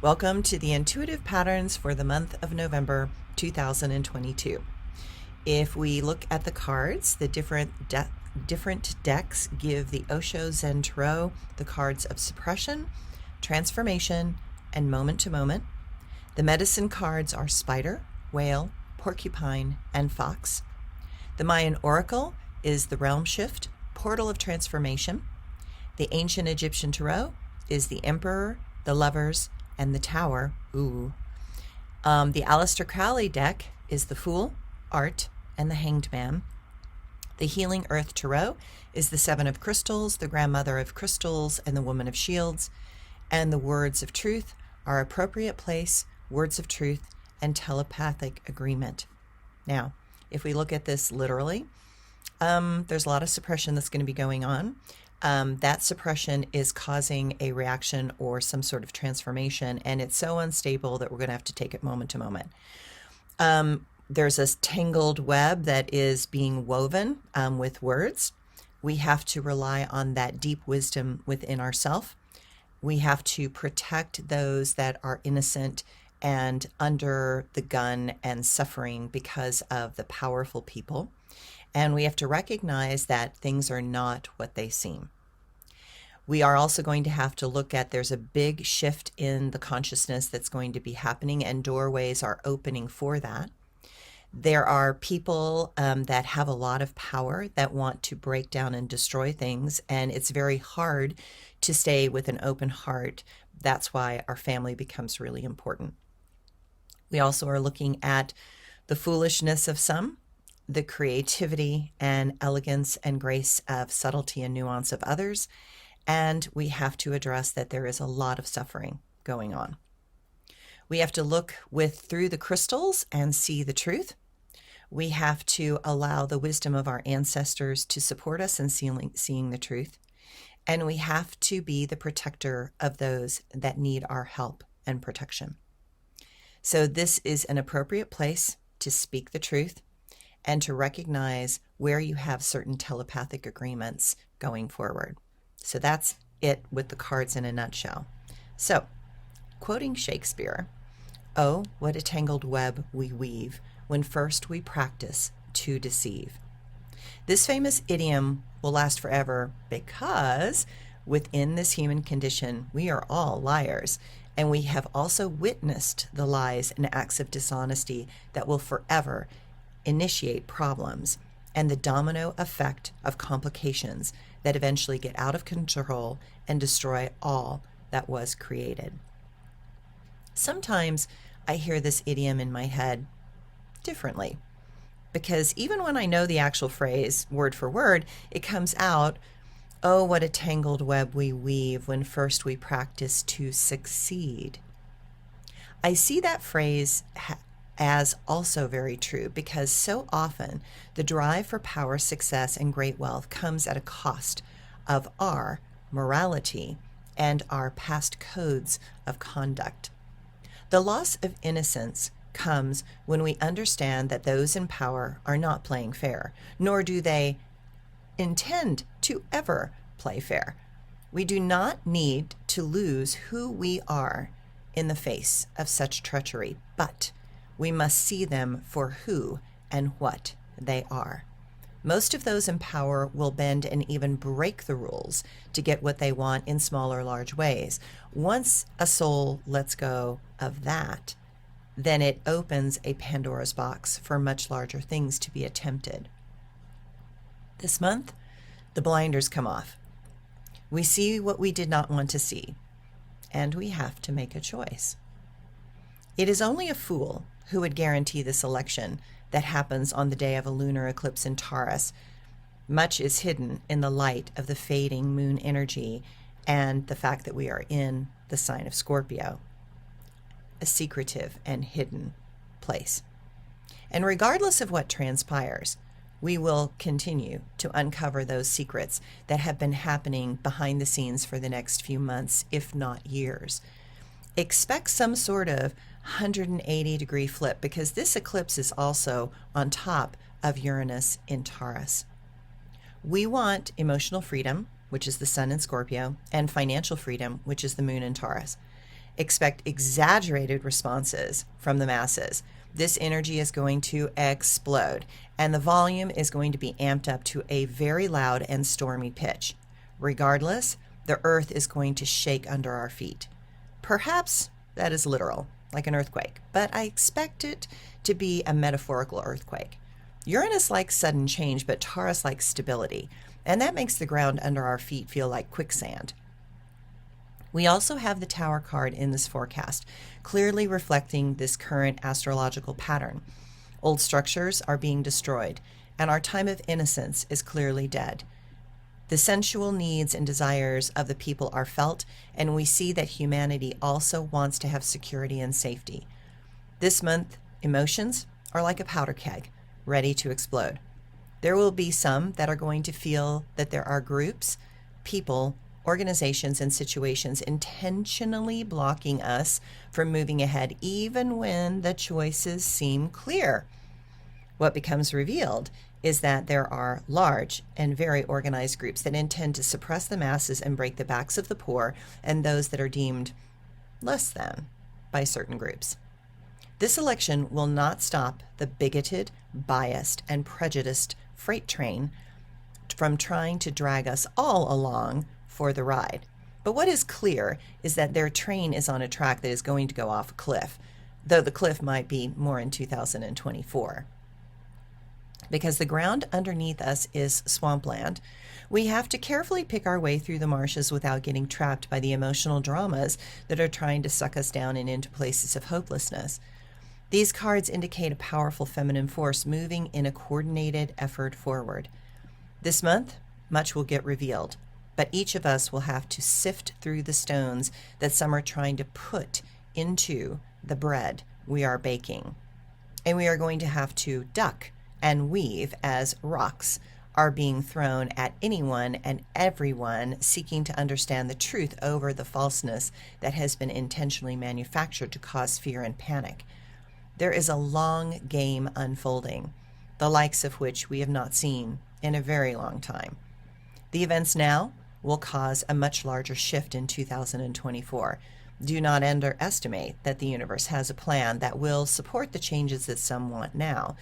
Welcome to the intuitive patterns for the month of November 2022. If we look at the cards, the different decks give the Osho Zen Tarot the cards of suppression, transformation, and moment to moment. The medicine cards are spider, whale, porcupine, and fox. The Mayan oracle is the realm shift, portal of transformation. The ancient Egyptian tarot is the emperor, the lovers, and the tower. The Aleister Crowley deck is the fool, art, and the hanged man. The healing earth tarot is the seven of crystals, the grandmother of crystals, and the woman of shields. And the words of truth are appropriate place, words of truth, and telepathic agreement. Now, if we look at this literally, there's a lot of suppression that's going to be going on. That suppression is causing a reaction or some sort of transformation, and it's so unstable that we're going to have to take it moment to moment. There's a tangled web that is being woven with words. We have to rely on that deep wisdom within ourselves. We have to protect those that are innocent and under the gun and suffering because of the powerful people. And we have to recognize that things are not what they seem. We are also going to have to look at, there's a big shift in the consciousness that's going to be happening, and doorways are opening for that. There are people that have a lot of power that want to break down and destroy things, and it's very hard to stay with an open heart. That's why our family becomes really important. We also are looking at the foolishness of some, the creativity and elegance and grace of subtlety and nuance of others, and we have to address that there is a lot of suffering going on. We have to look through the crystals and see the truth. We have to allow the wisdom of our ancestors to support us in seeing the truth, and we have to be the protector of those that need our help and protection. So this is an appropriate place to speak the truth and to recognize where you have certain telepathic agreements going forward. So that's it with the cards in a nutshell. So, quoting Shakespeare, "Oh, what a tangled web we weave when first we practice to deceive." This famous idiom will last forever because within this human condition, we are all liars. And we have also witnessed the lies and acts of dishonesty that will forever initiate problems and the domino effect of complications that eventually get out of control and destroy all that was created. Sometimes I hear this idiom in my head differently, because even when I know the actual phrase word for word, it comes out, "Oh, what a tangled web we weave when first we practice to succeed." I see that phrase as also very true, because so often the drive for power, success, and great wealth comes at a cost of our morality and our past codes of conduct. The loss of innocence comes when we understand that those in power are not playing fair, nor do they intend to ever play fair. We do not need to lose who we are in the face of such treachery, but we must see them for who and what they are. Most of those in power will bend and even break the rules to get what they want in small or large ways. Once a soul lets go of that, then it opens a Pandora's box for much larger things to be attempted. This month, the blinders come off. We see what we did not want to see, and we have to make a choice. It is only a fool who would guarantee this election that happens on the day of a lunar eclipse in Taurus. Much is hidden in the light of the fading moon energy and the fact that we are in the sign of Scorpio, a secretive and hidden place. And regardless of what transpires, we will continue to uncover those secrets that have been happening behind the scenes for the next few months, if not years. Expect some sort of 180-degree flip, because this eclipse is also on top of Uranus in Taurus. We want emotional freedom, which is the sun in Scorpio, and financial freedom, which is the moon in Taurus. Expect exaggerated responses from the masses. This energy is going to explode, and the volume is going to be amped up to a very loud and stormy pitch. Regardless, the earth is going to shake under our feet. Perhaps that is literal, like an earthquake, but I expect it to be a metaphorical earthquake. Uranus likes sudden change, but Taurus likes stability, and that makes the ground under our feet feel like quicksand. We also have the Tower card in this forecast, clearly reflecting this current astrological pattern. Old structures are being destroyed, and our time of innocence is clearly dead. The sensual needs and desires of the people are felt, and we see that humanity also wants to have security and safety. This month, emotions are like a powder keg, ready to explode. There will be some that are going to feel that there are groups, people, organizations, and situations intentionally blocking us from moving ahead, even when the choices seem clear. What becomes revealed is that there are large and very organized groups that intend to suppress the masses and break the backs of the poor and those that are deemed less than by certain groups. This election will not stop the bigoted, biased, and prejudiced freight train from trying to drag us all along for the ride. But what is clear is that their train is on a track that is going to go off a cliff, though the cliff might be more in 2024. Because the ground underneath us is swampland, we have to carefully pick our way through the marshes without getting trapped by the emotional dramas that are trying to suck us down and into places of hopelessness. These cards indicate a powerful feminine force moving in a coordinated effort forward. This month, much will get revealed, but each of us will have to sift through the stones that some are trying to put into the bread we are baking. And we are going to have to duck and weave as rocks are being thrown at anyone and everyone seeking to understand the truth over the falseness that has been intentionally manufactured to cause fear and panic. There is a long game unfolding, the likes of which we have not seen in a very long time. The events now will cause a much larger shift in 2024. Do not underestimate that the universe has a plan that will support the changes that some want now.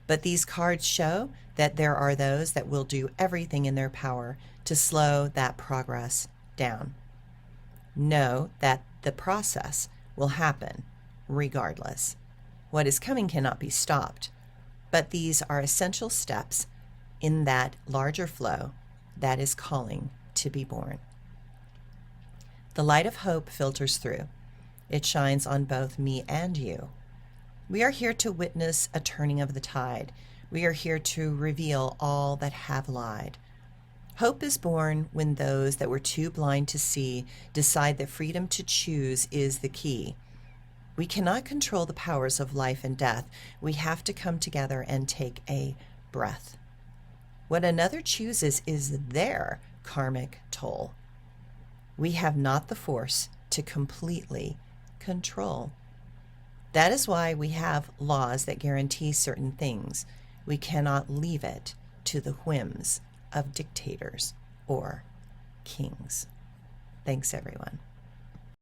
But these cards show that there are those that will do everything in their power to slow that progress down. Know that the process will happen regardless. What is coming cannot be stopped, but these are essential steps in that larger flow that is calling to be born. The light of hope filters through. It shines on both me and you. We are here to witness a turning of the tide. We are here to reveal all that have lied. Hope is born when those that were too blind to see decide that freedom to choose is the key. We cannot control the powers of life and death. We have to come together and take a breath. What another chooses is their karmic toll. We have not the force to completely control. That is why we have laws that guarantee certain things. We cannot leave it to the whims of dictators or kings. Thanks, everyone.